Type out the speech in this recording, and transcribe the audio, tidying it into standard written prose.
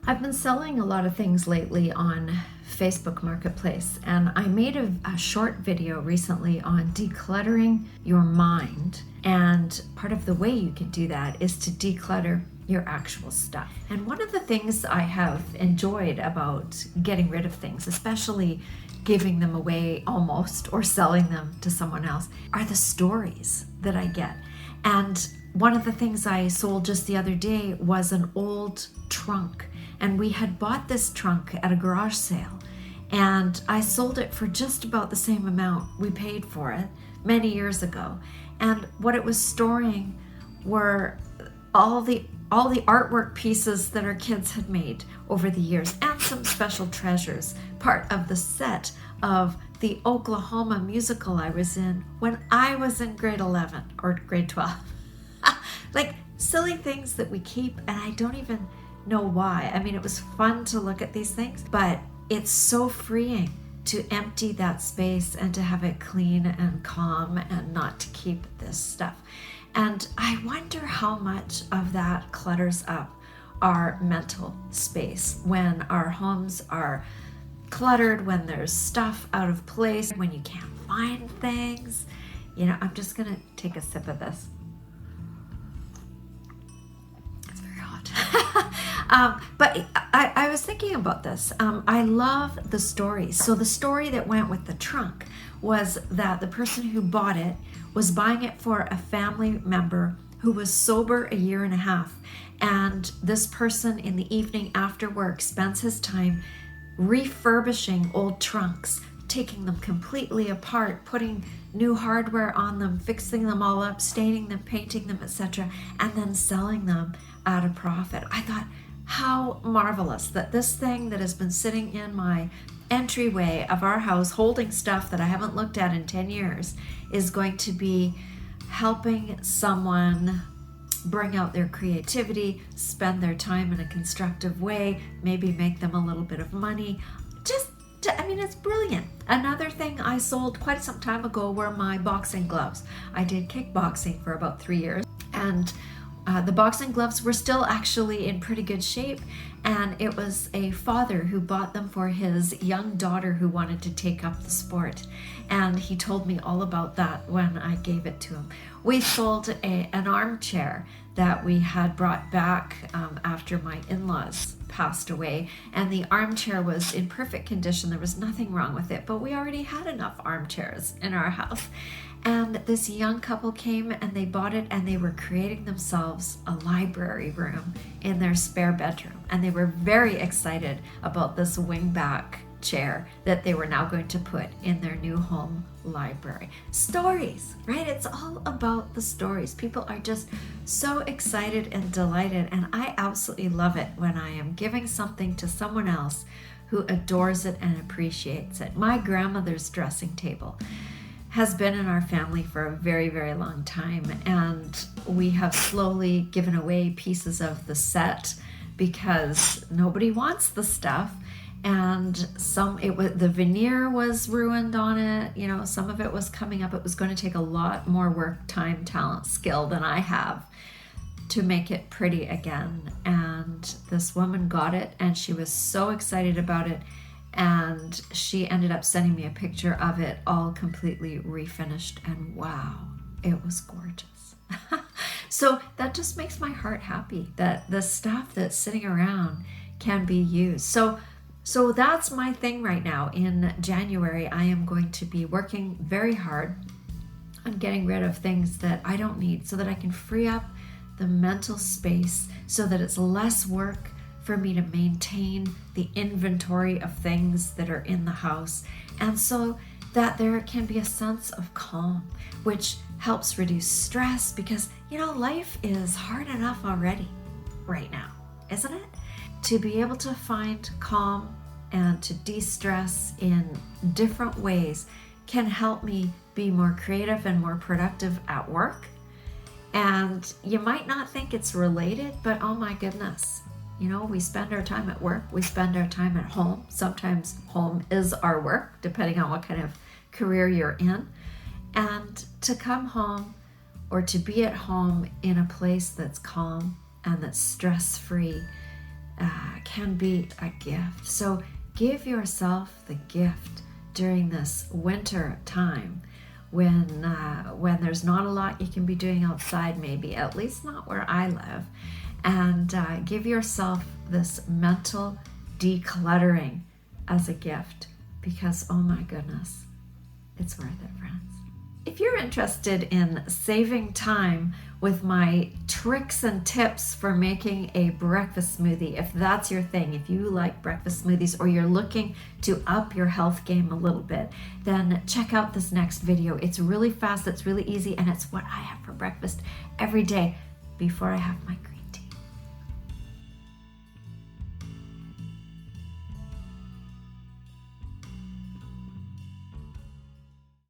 I've been selling a lot of things lately on Facebook Marketplace, and I made a short video recently on decluttering your mind. And part of the way you can do that is to declutter your actual stuff. And one of the things I have enjoyed about getting rid of things, especially giving them away almost or selling them to someone else, are the stories that I get. And one of the things I sold just the other day was an old trunk. And we had bought this trunk at a garage sale, and I sold it for just about the same amount we paid for it many years ago. And what it was storing were all the artwork pieces that our kids had made over the years, and some special treasures, part of the set of the Oklahoma musical I was in when I was in grade 11 or grade 12. Like silly things that we keep, and I don't even know why. I mean, it was fun to look at these things, but it's so freeing to empty that space and to have it clean and calm and not to keep this stuff. And I wonder how much of that clutters up our mental space when our homes are cluttered, when there's stuff out of place, when you can't find things. You know, I'm just gonna take a sip of this. It's very hot. But I was thinking about this. I love the stories. So the story that went with the trunk was that the person who bought it was buying it for a family member who was sober a year and a half. And this person in the evening after work spends his time refurbishing old trunks, taking them completely apart, putting new hardware on them, fixing them all up, staining them, painting them, etc., and then selling them at a profit. I thought, how marvelous that this thing that has been sitting in my entryway of our house holding stuff that I haven't looked at in 10 years is going to be helping someone bring out their creativity, spend their time in a constructive way, maybe make them a little bit of money. It's brilliant. Another thing I sold quite some time ago were my boxing gloves. I did kickboxing for about 3 years, and the boxing gloves were still actually in pretty good shape, and it was a father who bought them for his young daughter who wanted to take up the sport, and he told me all about that when I gave it to him. We sold an armchair that we had brought back after my in-laws passed away, and the armchair was in perfect condition. There was nothing wrong with it, but we already had enough armchairs in our house. And this young couple came and they bought it, and they were creating themselves a library room in their spare bedroom. And they were very excited about this wingback chair that they were now going to put in their new home library. Stories, right? It's all about the stories. People are just so excited and delighted, and I absolutely love it when I am giving something to someone else who adores it and appreciates it. My grandmother's dressing table has been in our family for a very, very long time, and we have slowly given away pieces of the set because nobody wants the stuff. And the veneer was ruined on it. You know, some of it was coming up. It was going to take a lot more work, time, talent, skill than I have to make it pretty again. And this woman got it, and she was so excited about it. And she ended up sending me a picture of it all completely refinished. And wow, it was gorgeous. So that just makes my heart happy that the stuff that's sitting around can be used. So that's my thing right now. In January, I am going to be working very hard on getting rid of things that I don't need so that I can free up the mental space so that it's less work for me to maintain the inventory of things that are in the house, and so that there can be a sense of calm, which helps reduce stress because, you know, life is hard enough already right now, isn't it? To be able to find calm and to de-stress in different ways can help me be more creative and more productive at work. And you might not think it's related, but oh my goodness, you know, we spend our time at work, we spend our time at home. Sometimes home is our work, depending on what kind of career you're in. And to come home or to be at home in a place that's calm and that's stress-free can be a gift. So give yourself the gift during this winter time when there's not a lot you can be doing outside, maybe, at least not where I live, and give yourself this mental decluttering as a gift, because oh my goodness, it's worth it, friends. If you're interested in saving time with my tricks and tips for making a breakfast smoothie, if that's your thing, if you like breakfast smoothies or you're looking to up your health game a little bit, then check out this next video. It's really fast, it's really easy, and it's what I have for breakfast every day before I have my green